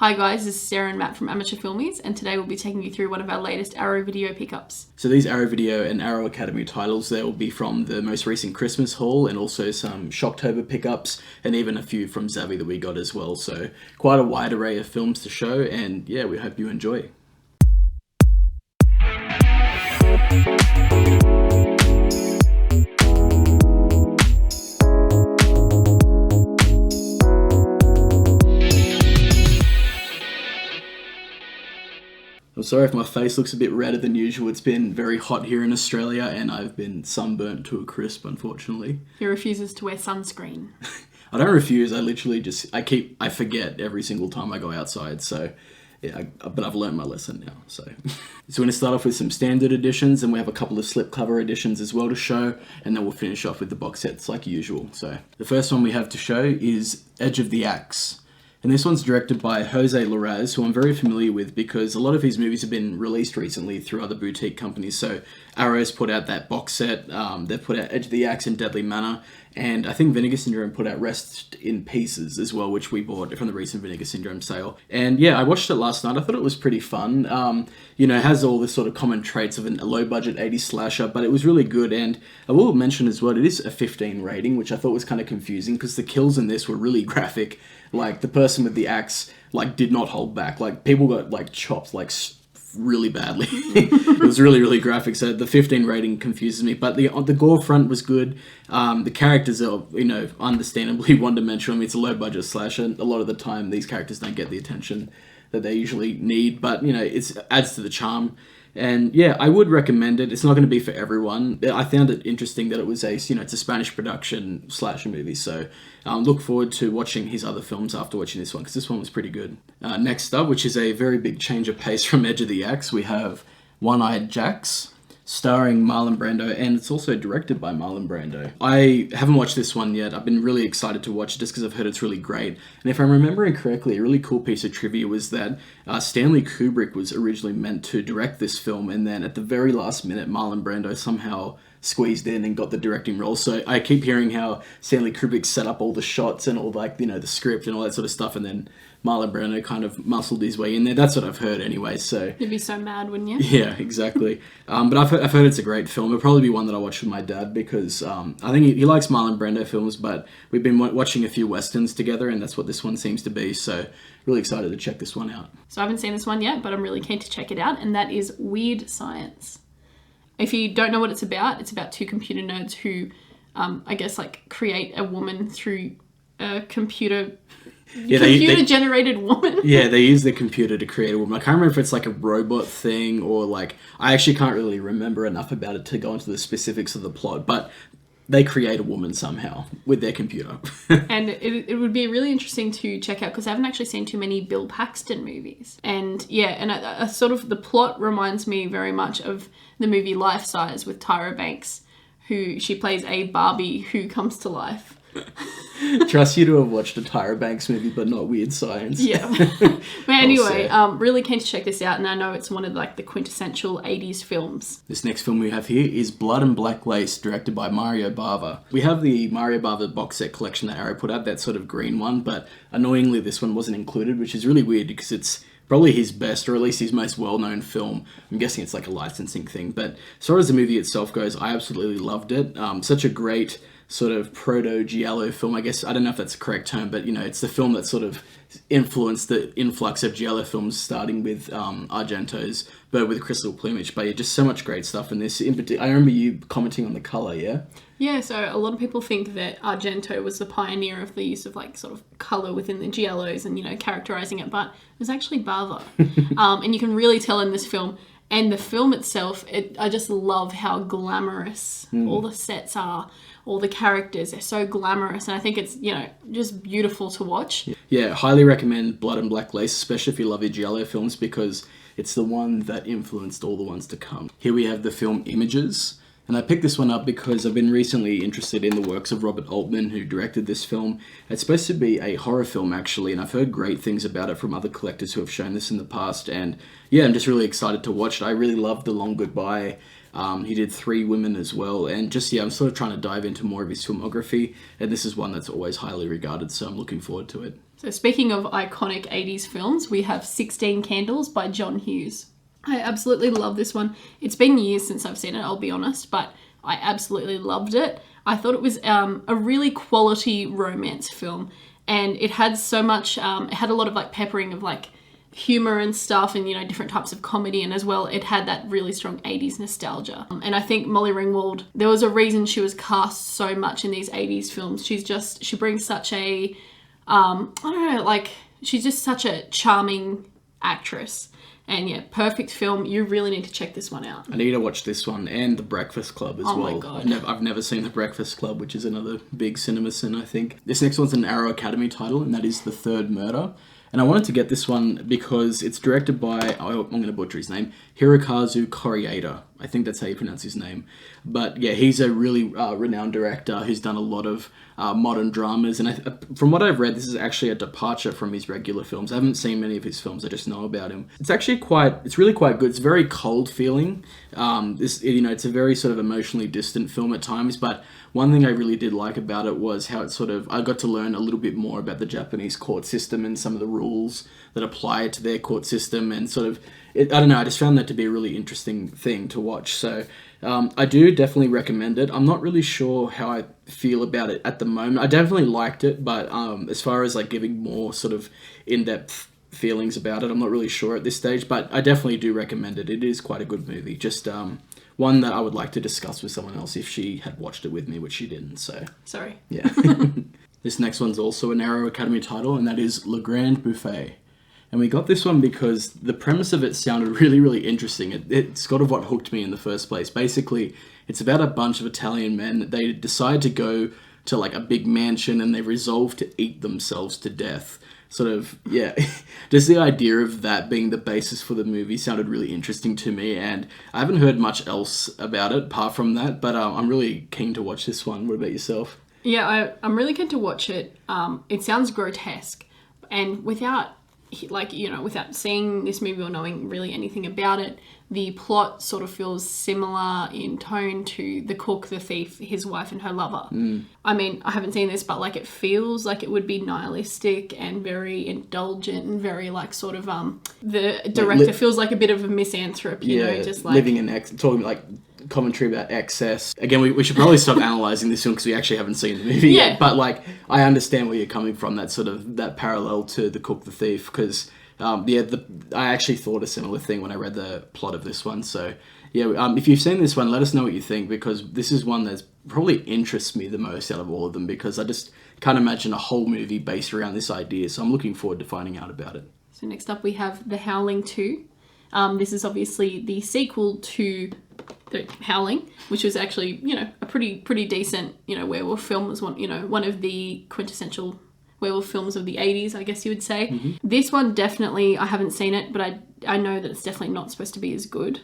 Hi guys, this is Sarah and Matt from Amateur Filmies, and today we'll be taking you through one of our latest Arrow Video pickups. So these Arrow Video and Arrow Academy titles, they will be from the most recent Christmas haul and also some Shocktober pickups and even a few from Zavvi that we got as well. So quite a wide array of films to show, and yeah, we hope you enjoy. I'm sorry if my face looks a bit redder than usual. It's been very hot here in Australia and I've been sunburnt to a crisp, unfortunately. He refuses to wear sunscreen. I don't refuse, I literally just, I forget every single time I go outside, so yeah, but I've learned my lesson now, so. So we're going to start off with some standard editions, and we have a couple of slipcover editions as well to show, and then we'll finish off with the box sets like usual. So the first one we have to show is Edge of the Axe. And this one's directed by Jose Larraz, who I'm very familiar with because a lot of his movies have been released recently through other boutique companies. So Arrow's put out that box set, they've put out Edge of the Axe and Deadly Manor, and I think Vinegar Syndrome put out Rest in Pieces as well, which we bought from the recent Vinegar Syndrome sale. And yeah, I watched it last night. I thought it was pretty fun. You know, it has all the sort of common traits of a low-budget 80s slasher, but it was really good. And I will mention as well, it is a 15 rating, which I thought was kind of confusing because the kills in this were really graphic. Like, the person with the axe, like, did not hold back. Like, people got, like, chopped, like, really badly. It was really, really graphic, so the 15 rating confuses me. But the gore front was good. The characters are, you know, understandably one-dimensional. I mean, it's a low-budget slasher. A lot of the time, these characters don't get the attention that they usually need. But, you know, it adds to the charm. And yeah, I would recommend it. It's not going to be for everyone. I found it interesting that it was it's a Spanish production slasher movie. So look forward to watching his other films after watching this one, because this one was pretty good. Next up, which is a very big change of pace from Edge of the Axe, we have One-Eyed Jacks, starring Marlon Brando, and it's also directed by Marlon Brando. I haven't watched this one yet. I've been really excited to watch it just because I've heard it's really great. And if I'm remembering correctly, a really cool piece of trivia was that Stanley Kubrick was originally meant to direct this film, and then at the very last minute, Marlon Brando somehow squeezed in and got the directing role. So I keep hearing how Stanley Kubrick set up all the shots and all, like, you know, the script and all that sort of stuff, and then Marlon Brando kind of muscled his way in there. That's what I've heard anyway, so. You'd be so mad, wouldn't you? Yeah, exactly. But I've heard it's a great film. It'll probably be one that I watch with my dad because I think he likes Marlon Brando films, but we've been watching a few westerns together, and that's what this one seems to be, so really excited to check this one out. So I haven't seen this one yet, but I'm really keen to check it out, and that is Weird Science. If you don't know what it's about two computer nerds who, I guess, like, create a woman through a computer-generated woman. Yeah, they use the computer to create a woman. I can't remember if it's like a robot thing or like... I actually can't really remember enough about it to go into the specifics of the plot, but they create a woman somehow with their computer. And it would be really interesting to check out because I haven't actually seen too many Bill Paxton movies. And yeah, and a sort of the plot reminds me very much of the movie Life Size with Tyra Banks, who she plays a Barbie who comes to life. Trust you to have watched a Tyra Banks movie, but not Weird Science. Yeah. But anyway, really keen to check this out, and I know it's one of, like, the quintessential 80s films. This next film we have here is Blood and Black Lace, directed by Mario Bava. We have the Mario Bava box set collection that Arrow put out, that sort of green one, but annoyingly this one wasn't included, which is really weird because it's probably his best, or at least his most well-known film. I'm guessing it's like a licensing thing, but as far as the movie itself goes, I absolutely loved it. Such a great sort of proto-Giallo film, I guess. I don't know if that's the correct term, but, you know, it's the film that sort of influenced the influx of Giallo films, starting with Argento's Bird with Crystal Plumage. But yeah, just so much great stuff in this. In particular, I remember you commenting on the colour, yeah? Yeah, so a lot of people think that Argento was the pioneer of the use of, like, sort of colour within the Giallos and, you know, characterising it, but it was actually Bava. And you can really tell in this film. And the film itself, I just love how glamorous all the sets are, all the characters, they're so glamorous, and I think it's, you know, just beautiful to watch. Yeah, highly recommend Blood and Black Lace, especially if you love your Giallo films, because it's the one that influenced all the ones to come. Here we have the film Images, And I picked this one up because I've been recently interested in the works of Robert Altman, who directed this film. It's supposed to be a horror film, actually, and I've heard great things about it from other collectors who have shown this in the past. And yeah, I'm just really excited to watch it. I really loved The Long Goodbye. He did Three Women as well. And just, yeah, I'm sort of trying to dive into more of his filmography. And this is one that's always highly regarded, so I'm looking forward to it. So speaking of iconic 80s films, we have 16 Candles by John Hughes. I absolutely love this one. It's been years since I've seen it, I'll be honest, but I absolutely loved it. I thought it was a really quality romance film, and it had so much, it had a lot of like peppering of like humor and stuff, and, you know, different types of comedy, and as well it had that really strong 80s nostalgia. And I think Molly Ringwald, there was a reason she was cast so much in these 80s films. She brings such a, I don't know, like, she's just such a charming actress. And yeah, perfect film. You really need to check this one out. I need to watch this one and The Breakfast Club as well. Oh my God. I've never seen The Breakfast Club, which is another big cinema sin, I think. This next one's an Arrow Academy title, and that is The Third Murder. And I wanted to get this one because it's directed by, I'm going to butcher his name, Hirokazu Koreeda. I think that's how you pronounce his name. But yeah, he's a really renowned director who's done a lot of modern dramas. And from what I've read, this is actually a departure from his regular films. I haven't seen many of his films, I just know about him. It's really quite good. It's very cold feeling. It's a very sort of emotionally distant film at times, but one thing I really did like about it was how I got to learn a little bit more about the Japanese court system and some of the rules that apply to their court system, and I don't know, I just found that to be a really interesting thing to watch. So I do definitely recommend it. I'm not really sure how I feel about it at the moment. I definitely liked it, but as far as like giving more sort of in-depth feelings about it, I'm not really sure at this stage, but I definitely do recommend it. It is quite a good movie. Just one that I would like to discuss with someone else if she had watched it with me, which she didn't, so... Sorry. Yeah. This next one's also an Arrow Academy title, and that is Le Grand Buffet. And we got this one because the premise of it sounded really, really interesting. It's sort of what hooked me in the first place. Basically, it's about a bunch of Italian men. They decide to go to like a big mansion, and they resolve to eat themselves to death. Sort of, yeah, just the idea of that being the basis for the movie sounded really interesting to me, and I haven't heard much else about it apart from that, but I'm really keen to watch this one. What about yourself? Yeah, I'm really keen to watch it. It sounds grotesque, and without seeing this movie or knowing really anything about it, the plot sort of feels similar in tone to The Cook, the Thief, his wife and her lover. I mean, I haven't seen this, but like it feels like it would be nihilistic and very indulgent and very like sort of the director feels like a bit of a misanthrope, you know, just like living in talking like commentary about excess. Again, we should probably stop analysing this film because we actually haven't seen the movie yet. But like, I understand where you're coming from. That parallel to The Cook, the Thief, because I actually thought a similar thing when I read the plot of this one. So yeah, if you've seen this one, let us know what you think, because this is one that's probably interests me the most out of all of them, because I just can't imagine a whole movie based around this idea. So I'm looking forward to finding out about it. So next up we have The Howling 2. This is obviously the sequel to The Howling, which was actually, you know, a pretty decent, you know, werewolf film. It was one of the quintessential werewolf films of the 80s, I guess you would say. Mm-hmm. This one definitely, I haven't seen it, but I know that it's definitely not supposed to be as good.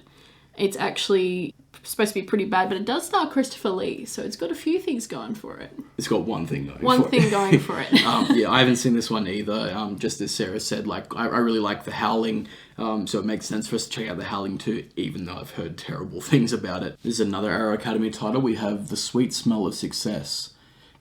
It's actually supposed to be pretty bad, but it does star Christopher Lee, so it's got a few things going for it. It's got one thing going for it. Yeah, I haven't seen this one either. Just as Sarah said, like I really like The Howling, so it makes sense for us to check out The Howling too, even though I've heard terrible things about it. This is another Arrow Academy title. We have The Sweet Smell of Success.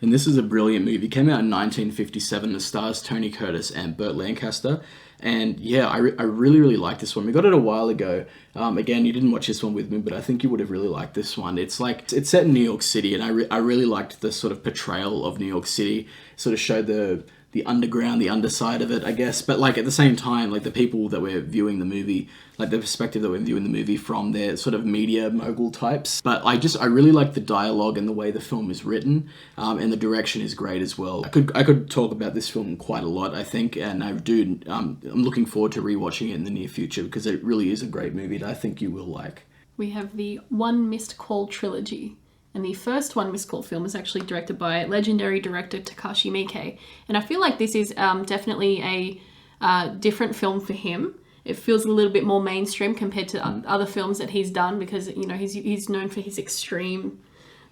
And this is a brilliant movie. It came out in 1957. It stars Tony Curtis and Burt Lancaster. And yeah, I really, really like this one. We got it a while ago. Again, you didn't watch this one with me, but I think you would have really liked this one. It's set in New York City, and I really liked the sort of portrayal of New York City. It sort of showed the underground, the underside of it, I guess. But like at the same time, like the people that we're viewing the movie, like the perspective that we're viewing the movie from, they're sort of media mogul types. But I really like the dialogue and the way the film is written, and the direction is great as well. I could talk about this film quite a lot, I think, and I'm looking forward to rewatching it in the near future, because it really is a great movie that I think you will like. We have the One Missed Call trilogy. And the first One Missed Call film is actually directed by legendary director Takashi Miike. And I feel like this is definitely a different film for him. it feels a little bit more mainstream compared to other films that he's done, because, you know, he's known for his extreme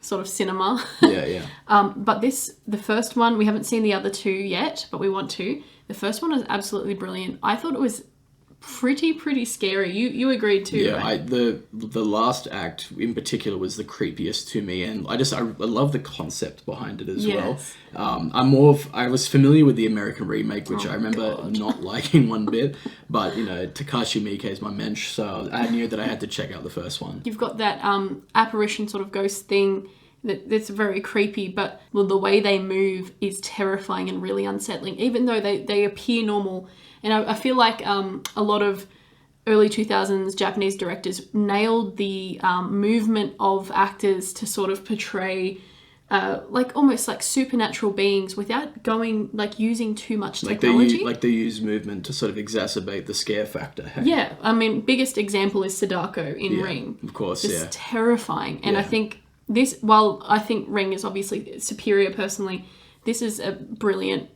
sort of cinema. Yeah. But the first one, we haven't seen the other two yet, but we want to. The first one was absolutely brilliant. I thought it was pretty scary. You agreed too, Yeah, right? the last act in particular was the creepiest to me, and I love the concept behind it as well. I was familiar with the American remake, which I remember not liking one bit, but, you know, Takashi Miike is my mensch, so I knew that I had to check out the first one. You've got that apparition sort of ghost thing that's very creepy, but the way they move is terrifying and really unsettling, even though they appear normal. And I feel like a lot of early 2000s Japanese directors nailed the movement of actors to sort of portray like almost like supernatural beings without going, like, using too much technology. They use movement to sort of exacerbate the scare factor. Hey? Yeah, I mean, biggest example is Sadako in Ring. Of course, Just terrifying. And I think while I think Ring is obviously superior personally, this is a brilliant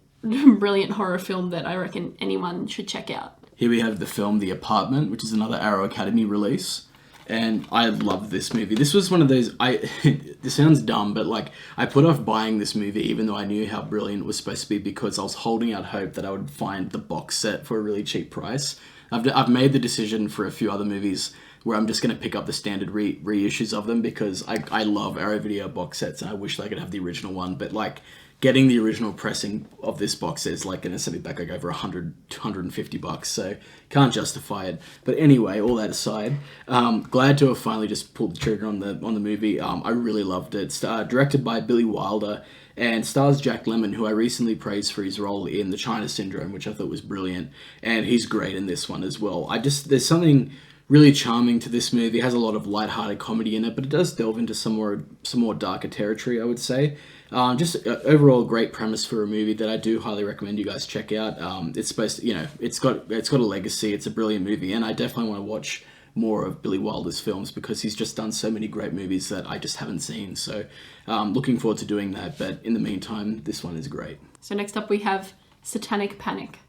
horror film that I reckon anyone should check out. Here we have the film The Apartment, which is another Arrow Academy release. And I love this movie. This was one of those, this sounds dumb, but, like, I put off buying this movie even though I knew how brilliant it was supposed to be, because I was holding out hope that I would find the box set for a really cheap price. I've made the decision for a few other movies where I'm just going to pick up the standard reissues of them, because I love Arrow Video box sets and I wish I could have the original one, but, like, getting the original pressing of this box set is like going to send me back like over $100-$150, so can't justify it. But anyway, all that aside, glad to have finally just pulled the trigger on the movie. I really loved it. It's directed by Billy Wilder and stars Jack Lemmon, who I recently praised for his role in The China Syndrome, which I thought was brilliant, and he's great in this one as well. There's something really charming to this movie. It has a lot of lighthearted comedy in it, but it does delve into some more darker territory, I would say. Just overall great premise for a movie that I do highly recommend you guys check out. It's supposed to, you know, it's got a legacy. It's a brilliant movie, and I definitely want to watch more of Billy Wilder's films, because he's just done so many great movies that I just haven't seen. So looking forward to doing that. But in the meantime, this one is great. So next up we have Satanic Panic,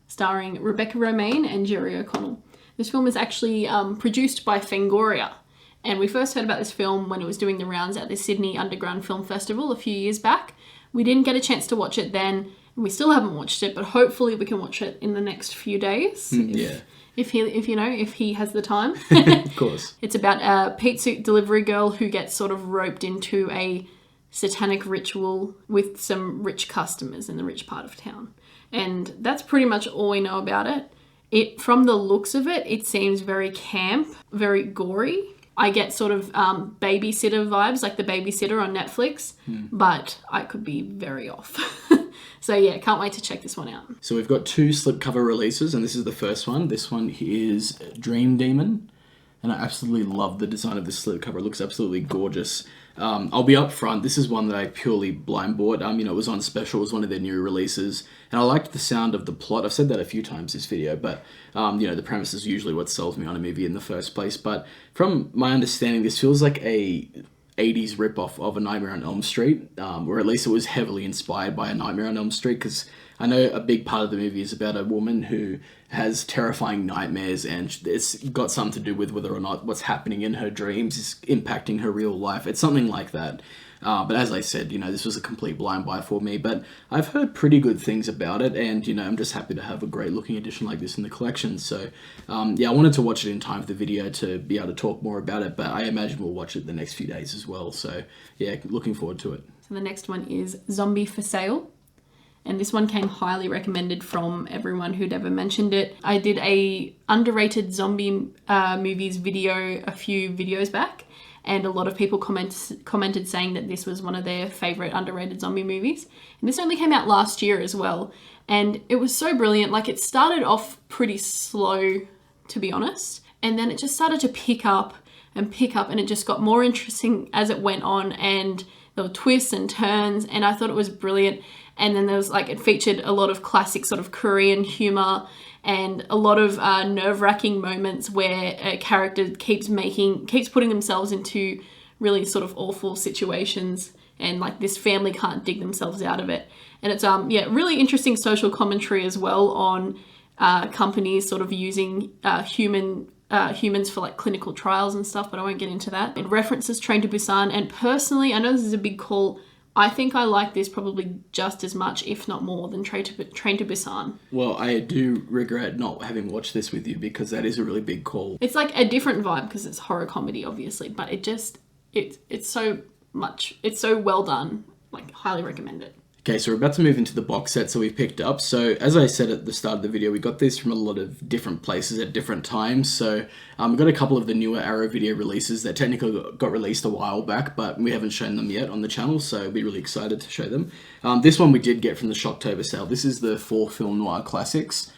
starring Rebecca Romaine and Jerry O'Connell. This film is actually produced by Fangoria. And we first heard about this film when it was doing the rounds at the Sydney Underground Film Festival a few years back. We didn't get a chance to watch it then, and we still haven't watched it, but hopefully we can watch it in the next few days. If he has the time. Of course. It's about a pizza suit delivery girl who gets sort of roped into a satanic ritual with some rich customers in the rich part of town. And that's pretty much all we know about it. From the looks of it, it seems very camp, very gory. I get sort of babysitter vibes, like The Babysitter on Netflix, but I could be very off. So yeah, can't wait to check this one out. So we've got 2 slipcover releases, and this is the first one. This one is Dream Demon, and I absolutely love the design of this slipcover. It looks absolutely gorgeous. I'll be up front, this is one that I purely blind bought. It was on special, it was one of their new releases, and I liked the sound of the plot. I've said that a few times this video, but the premise is usually what sells me on a movie in the first place. But from my understanding, this feels like a 80s ripoff of A Nightmare on Elm Street, or at least it was heavily inspired by A Nightmare on Elm Street, because I know a big part of the movie is about a woman who has terrifying nightmares, and it's got something to do with whether or not what's happening in her dreams is impacting her real life. It's something like that. But as I said, this was a complete blind buy for me, but I've heard pretty good things about it, and, I'm just happy to have a great looking edition like this in the collection. So, I wanted to watch it in time for the video to be able to talk more about it, but I imagine we'll watch it the next few days as well. So, yeah, looking forward to it. So the next one is Zombie for Sale. And this one came highly recommended from everyone who'd ever mentioned it. I did a underrated zombie movies video a few videos back, and a lot of people commented saying that this was one of their favourite underrated zombie movies. And this only came out last year as well, and it was so brilliant. Like, it started off pretty slow, to be honest, and then it just started to pick up, and it just got more interesting as it went on, and there were twists and turns, and I thought it was brilliant. And then there was, it featured a lot of classic sort of Korean humor and a lot of nerve-wracking moments where a character keeps putting themselves into really sort of awful situations, and this family can't dig themselves out of it. And it's really interesting social commentary as well on companies sort of using humans for like clinical trials and stuff, but I won't get into that. It references Train to Busan, and personally, I know this is a big call, I think I like this probably just as much, if not more, than Train to Busan. Well, I do regret not having watched this with you because that is a really big call. It's like a different vibe because it's horror comedy, obviously, but it's so well done. Like, highly recommend it. Okay, so we're about to move into the box sets that we've picked up. So as I said at the start of the video, we got these from a lot of different places at different times. So we've got a couple of the newer Arrow video releases that technically got released a while back, but we haven't shown them yet on the channel, so we're really excited to show them. This one we did get from the Shocktober sale. This is the 4 film noir classics.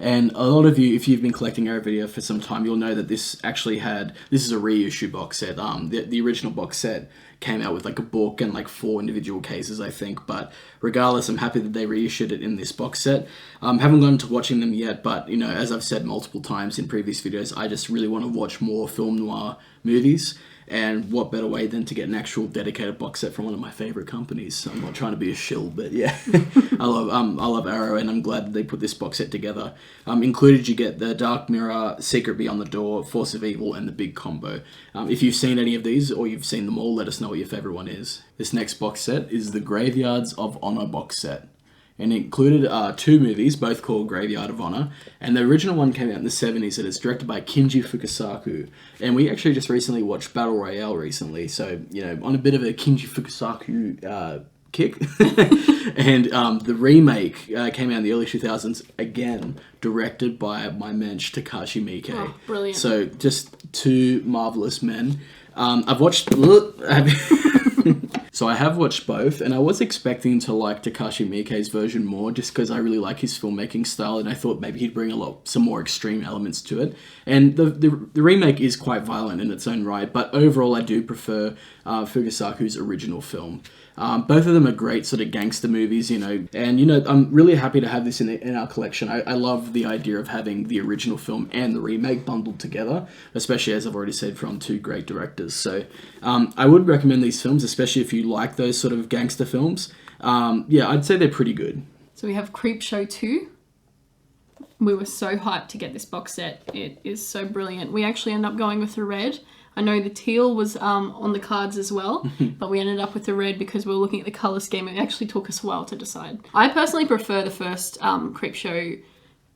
And a lot of you, if you've been collecting Arrow video for some time, you'll know that this is a reissue box set. The original box set came out with like a book and like 4 individual cases, I think. But regardless, I'm happy that they reissued it in this box set. Haven't gone to watching them yet, but, you know, as I've said multiple times in previous videos, I just really want to watch more film noir movies. And what better way than to get an actual dedicated box set from one of my favorite companies. I'm not trying to be a shill, but yeah, I love Arrow, and I'm glad that they put this box set together. Included, you get the Dark Mirror, Secret Beyond the Door, Force of Evil, and the Big Combo. If you've seen any of these, or you've seen them all, let us know what your favorite one is. This next box set is the Graveyards of Honor box set. And it included 2 movies, both called Graveyard of Honor. And the original one came out in the 70s, and it's directed by Kinji Fukasaku. And we actually just recently watched Battle Royale recently, so, you know, on a bit of a Kinji Fukasaku kick. And the remake came out in the early 2000s, again, directed by my mensch, Takashi Miike. Oh, brilliant. So, just 2 marvelous men. I've watched... So I have watched both, and I was expecting to like Takashi Miike's version more, just because I really like his filmmaking style, and I thought maybe he'd bring some more extreme elements to it. And the remake is quite violent in its own right, but overall I do prefer Fukasaku's original film. Both of them are great sort of gangster movies, you know, and, you know, I'm really happy to have this in our collection. I love the idea of having the original film and the remake bundled together, especially, as I've already said, from 2 great directors. So I would recommend these films, especially if you like those sort of gangster films. Yeah, I'd say they're pretty good. So we have Creepshow 2. We were so hyped to get this box set. It is so brilliant. We actually ended up going with the red. I know the teal was on the cards as well, but we ended up with the red because we were looking at the colour scheme. It actually took us a while to decide. I personally prefer the first Creepshow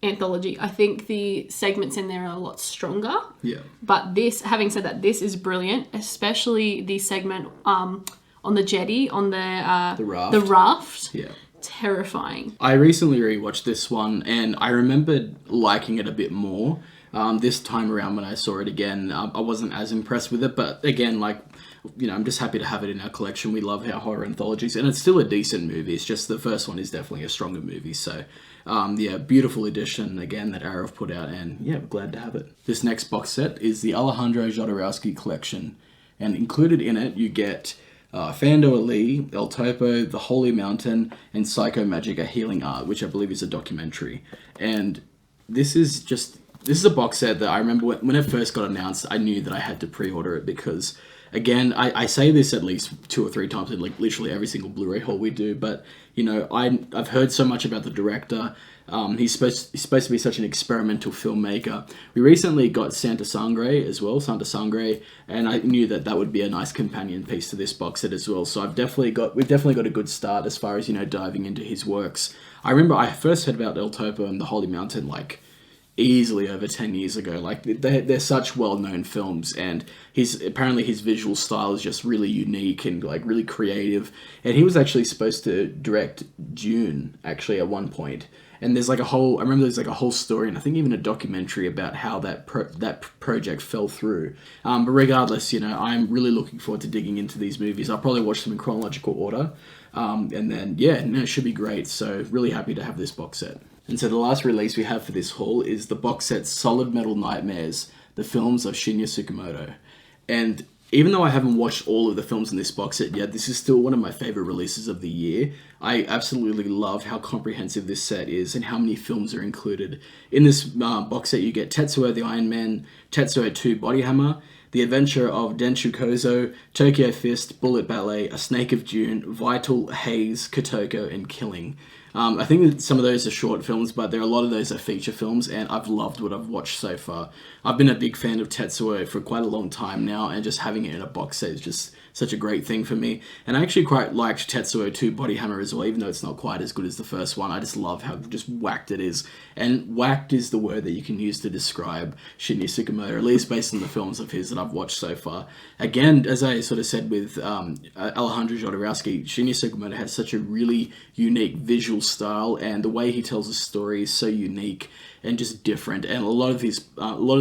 anthology. I think the segments in there are a lot stronger. Yeah. But this, having said that, this is brilliant, especially the segment on the jetty, on the raft. The raft. Yeah. Terrifying. I recently rewatched this one, and I remembered liking it a bit more. This time around when I saw it again, I wasn't as impressed with it, but again, like, you know, I'm just happy to have it in our collection. We love our horror anthologies, and it's still a decent movie. It's just the first one is definitely a stronger movie, so yeah, beautiful edition, again, that Arrow have put out, and yeah, glad to have it. This next box set is the Alejandro Jodorowsky collection, and included in it, you get Fando Ali, El Topo, The Holy Mountain, and Psycho Magic, A Healing Art, which I believe is a documentary. And this is a box set that I remember when it first got announced, I knew that I had to pre-order it because, again, I say this at least 2 or 3 times in like literally every single Blu-ray haul we do, but, you know, I've heard so much about the director. He's supposed to be such an experimental filmmaker. We recently got Santa Sangre as well, and I knew that would be a nice companion piece to this box set as well. So we've definitely got a good start as far as, you know, diving into his works. I remember I first heard about El Topo and The Holy Mountain like easily over 10 years ago. Like, they're such well-known films, and apparently his visual style is just really unique and like really creative. And he was actually supposed to direct Dune actually at one point. And there's like I remember there's like a whole story, and I think even a documentary about how that project fell through. But regardless, you know, I'm really looking forward to digging into these movies. I'll probably watch them in chronological order. And then, yeah, no, it should be great. So really happy to have this box set. And so the last release we have for this haul is the box set Solid Metal Nightmares, the films of Shinya Sukamoto. And even though I haven't watched all of the films in this box set yet, this is still one of my favorite releases of the year. I absolutely love how comprehensive this set is and how many films are included. In this box set, you get Tetsuo the Iron Man, Tetsuo 2 Body Hammer, The Adventure of Denshu Kozo, Tokyo Fist, Bullet Ballet, A Snake of June, Vital, Haze, Kotoko, and Killing. I think that some of those are short films, but there are a lot of those are feature films, and I've loved what I've watched so far. I've been a big fan of Tetsuo for quite a long time now, and just having it in a box set is just such a great thing for me. And I actually quite liked Tetsuo 2 Body Hammer as well, even though it's not quite as good as the first one. I just love how just whacked it is. And whacked is the word that you can use to describe Shinya Sukamoto, at least based on the films of his that I've watched so far. Again, as I sort of said with Alejandro Jodorowsky, Shinya Sukamoto has such a really unique visual style, and the way he tells a story is so unique and just different. And a lot of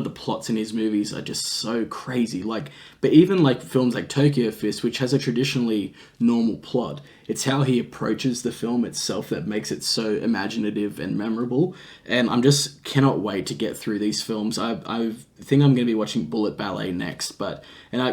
the plots in his movies are just so crazy. But even like films like Tokyo Fist, which has a traditionally normal plot, it's how he approaches the film itself that makes it so imaginative and memorable. And I'm just cannot wait to get through these films. I think I'm going to be watching Bullet Ballet next,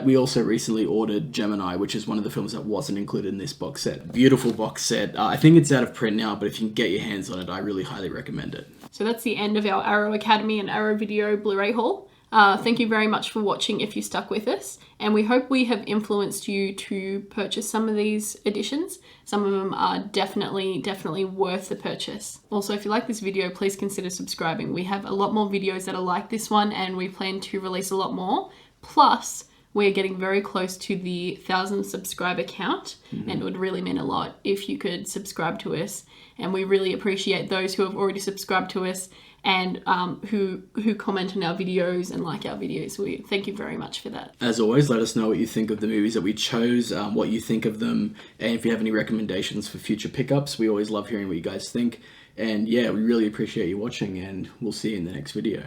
we also recently ordered Gemini, which is one of the films that wasn't included in this box set. Beautiful box set. I think it's out of print now, but if you can get your hands on it, I really highly recommend it. So that's the end of our Arrow Academy and Arrow Video Blu-ray haul. Thank you very much for watching if you stuck with us, and we hope we have influenced you to purchase some of these editions. Some of them are definitely worth the purchase. Also, if you like this video, please consider subscribing. We have a lot more videos that are like this one, and we plan to release a lot more. Plus, we're getting very close to the 1,000 subscriber count, and it would really mean a lot if you could subscribe to us. And we really appreciate those who have already subscribed to us and who comment on our videos and like our videos. We thank you very much for that. As always, let us know what you think of the movies that we chose, what you think of them, and if you have any recommendations for future pickups. We always love hearing what you guys think. And yeah, we really appreciate you watching, and we'll see you in the next video.